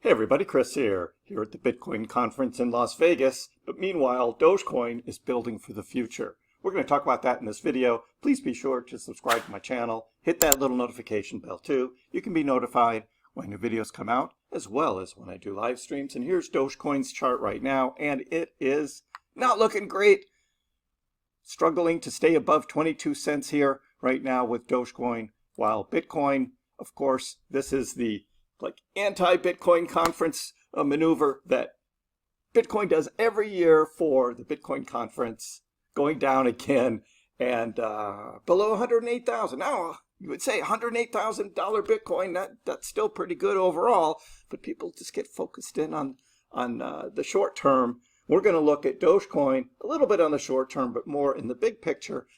Hey everybody, Chris here at the Bitcoin conference in Las Vegas. But meanwhile, Dogecoin is building for the future. We're going to talk about that in this video. Please be sure to subscribe to my channel. Hit that little notification bell too. You can be notified when new videos come out, as well as when I do live streams. And here's Dogecoin's chart right now, and it is not looking great. Struggling to stay above 22 cents here right now with Dogecoin, while Bitcoin, of course, this is the anti-Bitcoin conference maneuver that Bitcoin does every year for the Bitcoin conference, going down again and below 108,000. Now, you would say $108,000 Bitcoin, that's still pretty good overall, but people just get focused in on the short term. We're going to look at Dogecoin a little bit on the short term, but more in the big picture.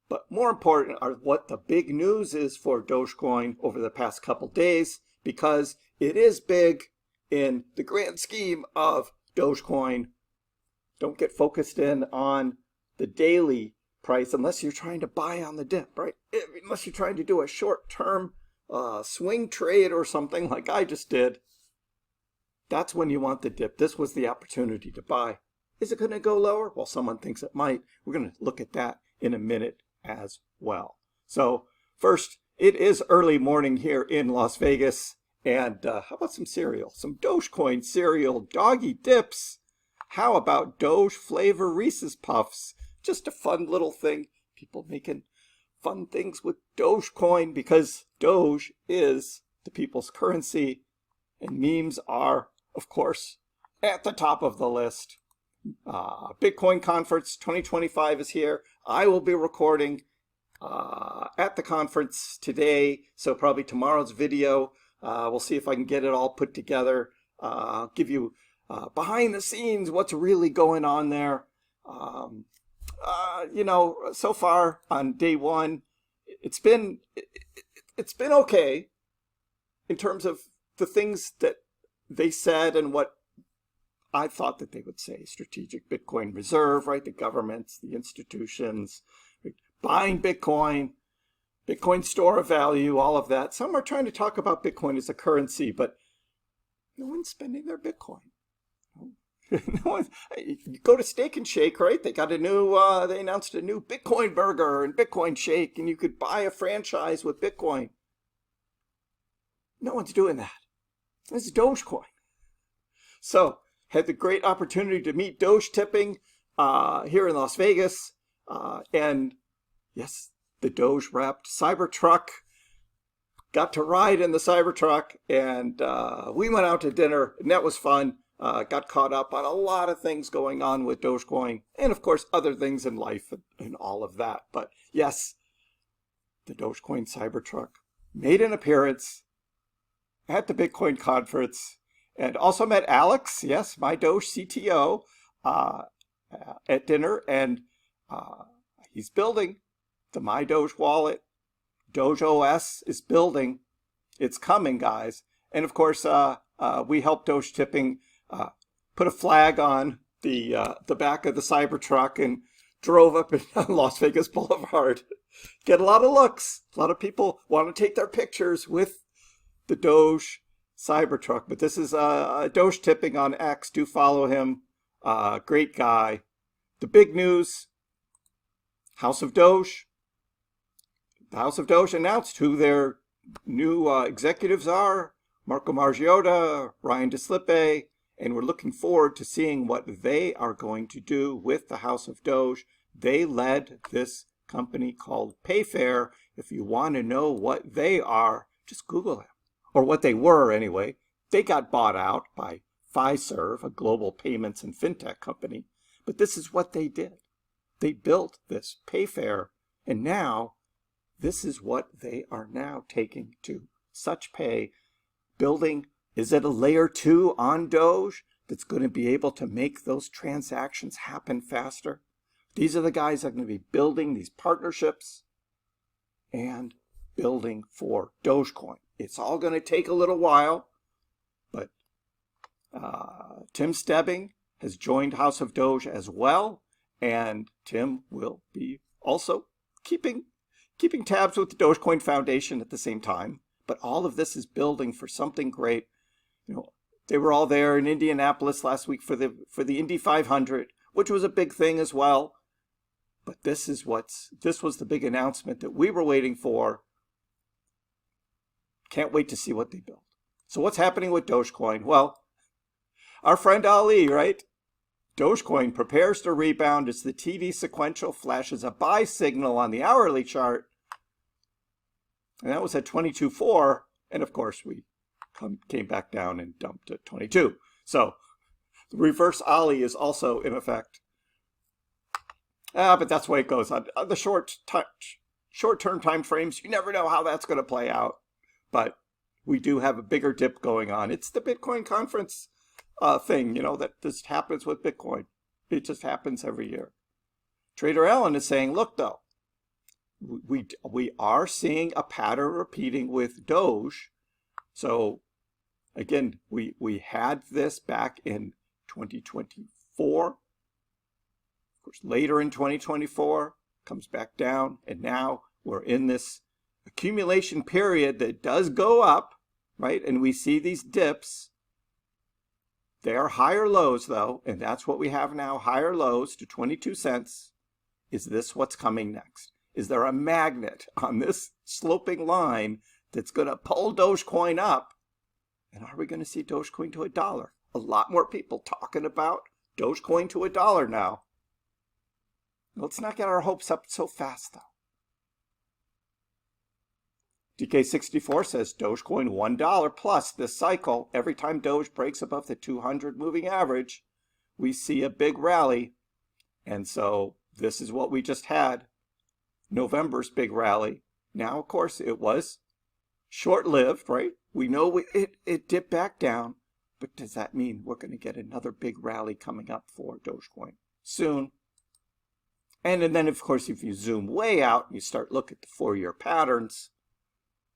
But more important are what the big news is for Dogecoin over the past couple days, because it is big in the grand scheme of Dogecoin. Don't get focused in on the daily price unless you're trying to buy on the dip, right? Unless you're trying to do a short-term swing trade or something like I just did. That's when you want the dip. This was the opportunity to buy. Is it going to go lower? Well, someone thinks it might. We're going to look at that in a minute as well. So first, it is early morning here in Las Vegas, and how about some cereal? Some Dogecoin cereal, doggy dips. How about Doge flavor Reese's Puffs? Just a fun little thing. People making fun things with Dogecoin because Doge is the people's currency, and memes are, of course, at the top of the list. Bitcoin Conference 2025 is here. I will be recording at the conference today, so probably tomorrow's video. We'll see if I can get it all put together. Give you behind the scenes what's really going on there. So far on day one, it's been okay in terms of the things that they said and what I thought that they would say. Strategic Bitcoin Reserve, right? The governments, the institutions, buying Bitcoin, Bitcoin store of value, all of that. Some are trying to talk about Bitcoin as a currency, but no one's spending their Bitcoin. No one. You go to Steak and Shake, right? They got a new. They announced a new Bitcoin burger and Bitcoin shake, and you could buy a franchise with Bitcoin. No one's doing that. This is Dogecoin. So had the great opportunity to meet Doge tipping here in Las Vegas, and yes, the Doge wrapped Cybertruck. Got to ride in the Cybertruck, and we went out to dinner, and that was fun. Got caught up on a lot of things going on with Dogecoin, and of course other things in life and all of that. But yes, the Dogecoin Cybertruck made an appearance at the Bitcoin conference, and also met Alex, yes, my Doge CTO, at dinner, and he's building the My Doge wallet. Doge OS is building. It's coming, guys. And of course, we helped Doge tipping put a flag on the back of the Cybertruck and drove up and down Las Vegas Boulevard. Get a lot of looks. A lot of people want to take their pictures with the Doge Cybertruck. But this is Doge tipping on X. Do follow him. Great guy. The big news: House of Doge. The House of Doge announced who their new executives are. Marco Margiotta, Ryan DeSlippe, and we're looking forward to seeing what they are going to do with the House of Doge. They led this company called Payfair. If you want to know what they are, just Google them. Or what they were anyway. They got bought out by Fiserv, a global payments and fintech company. But this is what they did. They built this Payfair, and now this is what they are now taking to such pay. Building, is it a layer 2 on Doge that's going to be able to make those transactions happen faster? These are the guys that are going to be building these partnerships and building for Dogecoin. It's all going to take a little while, but Tim Stebbing has joined House of Doge as well, and Tim will be also keeping tabs with the Dogecoin Foundation at the same time. But all of this is building for something great. They were all there in Indianapolis last week for the Indy 500, which was a big thing as well. But this was the big announcement that we were waiting for. Can't wait to see what they build. So what's happening with Dogecoin? Well, our friend Ali, right? Dogecoin prepares to rebound as the TD sequential flashes a buy signal on the hourly chart. And that was at 22.4. And of course, we came back down and dumped at 22. So the reverse Ali is also in effect. But that's the way it goes. On the short-term time frames, you never know how that's going to play out. But we do have a bigger dip going on. It's the Bitcoin conference thing, that just happens with Bitcoin. It just happens every year. Trader Allen is saying, look, though, we are seeing a pattern repeating with Doge. So, again, we had this back in 2024. Of course, later in 2024, comes back down, and now we're in this accumulation period that does go up, right? And we see these dips. They are higher lows, though, and that's what we have now, higher lows to 22 cents. Is this what's coming next? Is there a magnet on this sloping line that's going to pull Dogecoin up? And are we going to see Dogecoin to $1? A lot more people talking about Dogecoin to $1 now. Let's not get our hopes up so fast, though. DK64 says Dogecoin $1 plus this cycle. Every time Doge breaks above the 200 moving average, we see a big rally. And so this is what we just had. November's big rally. Now, of course, it was short-lived, right? We know it dipped back down. But does that mean we're going to get another big rally coming up for Dogecoin soon? And then, of course, if you zoom way out and you start looking at the 4-year patterns,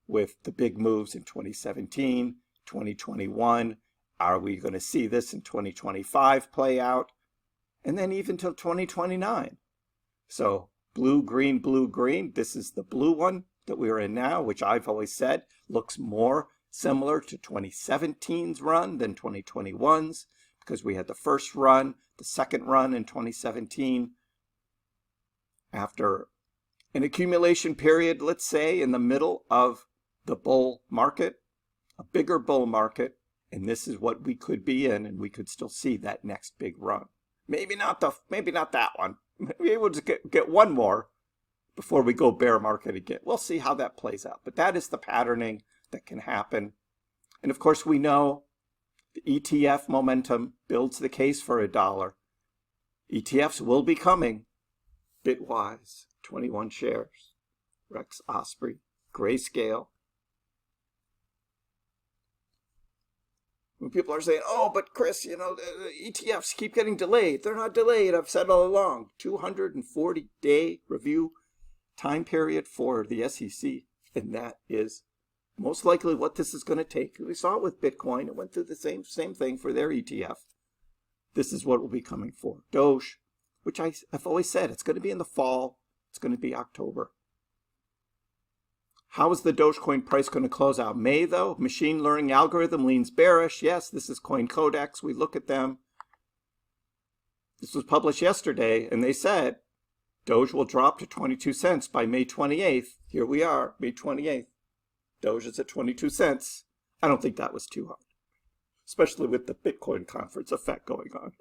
with the big moves in 2017, 2021. Are we going to see this in 2025 play out? And then even till 2029. So blue, green. This is the blue one that we're in now, which I've always said looks more similar to 2017's run than 2021's, because we had the first run, the second run in 2017. After an accumulation period, let's say, in the middle of the bull market, a bigger bull market, and this is what we could be in, and we could still see that next big run. Maybe not that one. Maybe we'll just get one more before we go bear market again. We'll see how that plays out. But that is the patterning that can happen. And of course, we know the ETF momentum builds the case for $1. ETFs will be coming. Bitwise, 21 shares. Rex Osprey, Grayscale. When people are saying, oh, but Chris, the ETFs keep getting delayed. They're not delayed. I've said all along. 240-day review time period for the SEC. And that is most likely what this is going to take. We saw it with Bitcoin. It went through the same thing for their ETF. This is what will be coming for Doge, which I've always said, it's going to be in the fall. It's going to be October. How is the Dogecoin price going to close out? May, though, machine learning algorithm leans bearish. Yes, this is Coin Codex. We look at them. This was published yesterday, and they said Doge will drop to 22 cents by May 28th. Here we are, May 28th. Doge is at 22 cents. I don't think that was too hard, especially with the Bitcoin conference effect going on.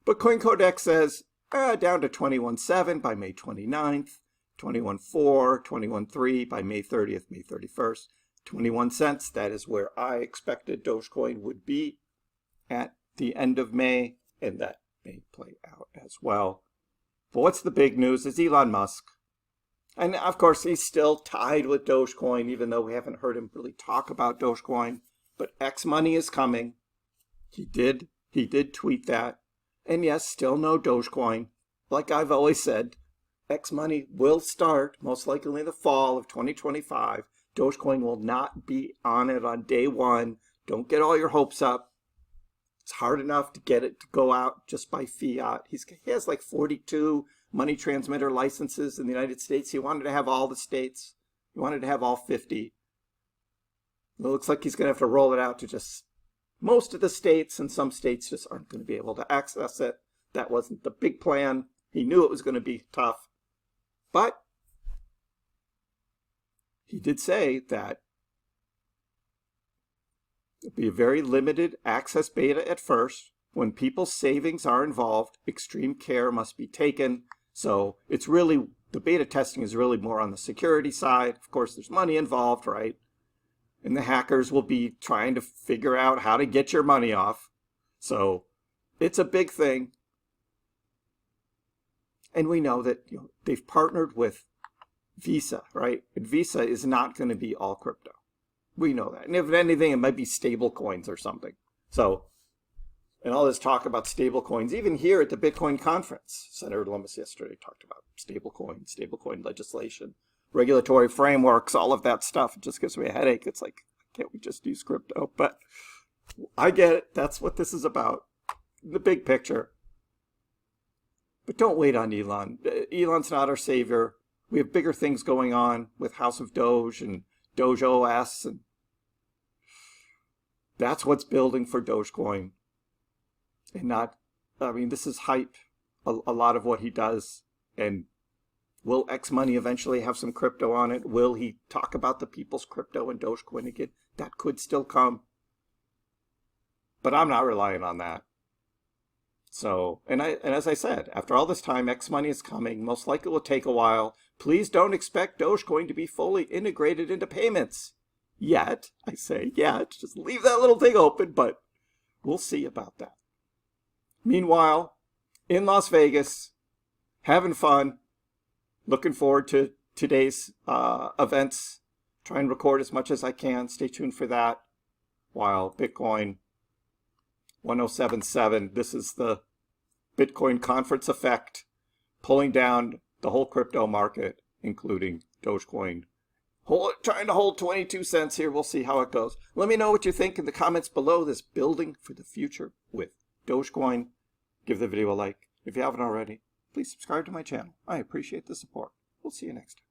But Coin Codex says down to 21.7 by May 29th. 21.4, 21.3 by May 30th, May 31st. 21 cents, that is where I expected Dogecoin would be at the end of May, and that may play out as well. But what's the big news is Elon Musk. And of course, he's still tied with Dogecoin, even though we haven't heard him really talk about Dogecoin. But X money is coming. He did tweet that. And yes, still no Dogecoin. Like I've always said, X money will start most likely in the fall of 2025. Dogecoin will not be on it on day one. Don't get all your hopes up. It's hard enough to get it to go out just by fiat. He has like 42 money transmitter licenses in the United States. He wanted to have all the states. He wanted to have all 50. It looks like he's going to have to roll it out to just most of the states, and some states just aren't going to be able to access it. That wasn't the big plan. He knew it was going to be tough. But he did say that it'll be a very limited access beta at first. When people's savings are involved, extreme care must be taken. So it's really, the beta testing is really more on the security side. Of course, there's money involved, right? And the hackers will be trying to figure out how to get your money off. So it's a big thing. And we know that they've partnered with Visa, right? And Visa is not going to be all crypto. We know that. And if anything, it might be stable coins or something. So, and all this talk about stable coins, even here at the Bitcoin conference, Senator Lummis yesterday talked about stablecoin legislation, regulatory frameworks, all of that stuff. It just gives me a headache. It's like, can't we just use crypto? But I get it. That's what this is about. The big picture. But don't wait on Elon. Elon's not our savior. We have bigger things going on with House of Doge and Doge OS. And that's what's building for Dogecoin. And not, I mean, this is hype, a lot of what he does. And will X Money eventually have some crypto on it? Will he talk about the people's crypto and Dogecoin again? That could still come. But I'm not relying on that. So, and as I said, after all this time, X Money is coming. Most likely will take a while. Please don't expect Dogecoin to be fully integrated into payments. Yet, I say yet, just leave that little thing open, but we'll see about that. Meanwhile, in Las Vegas, having fun, looking forward to today's events. Try and record as much as I can. Stay tuned for that. While Bitcoin 1077, this is the Bitcoin conference effect, pulling down the whole crypto market, including Dogecoin. Trying to hold 22 cents here. We'll see how it goes. Let me know what you think in the comments below this building for the future with Dogecoin. Give the video a like. If you haven't already, please subscribe to my channel. I appreciate the support. We'll see you next time.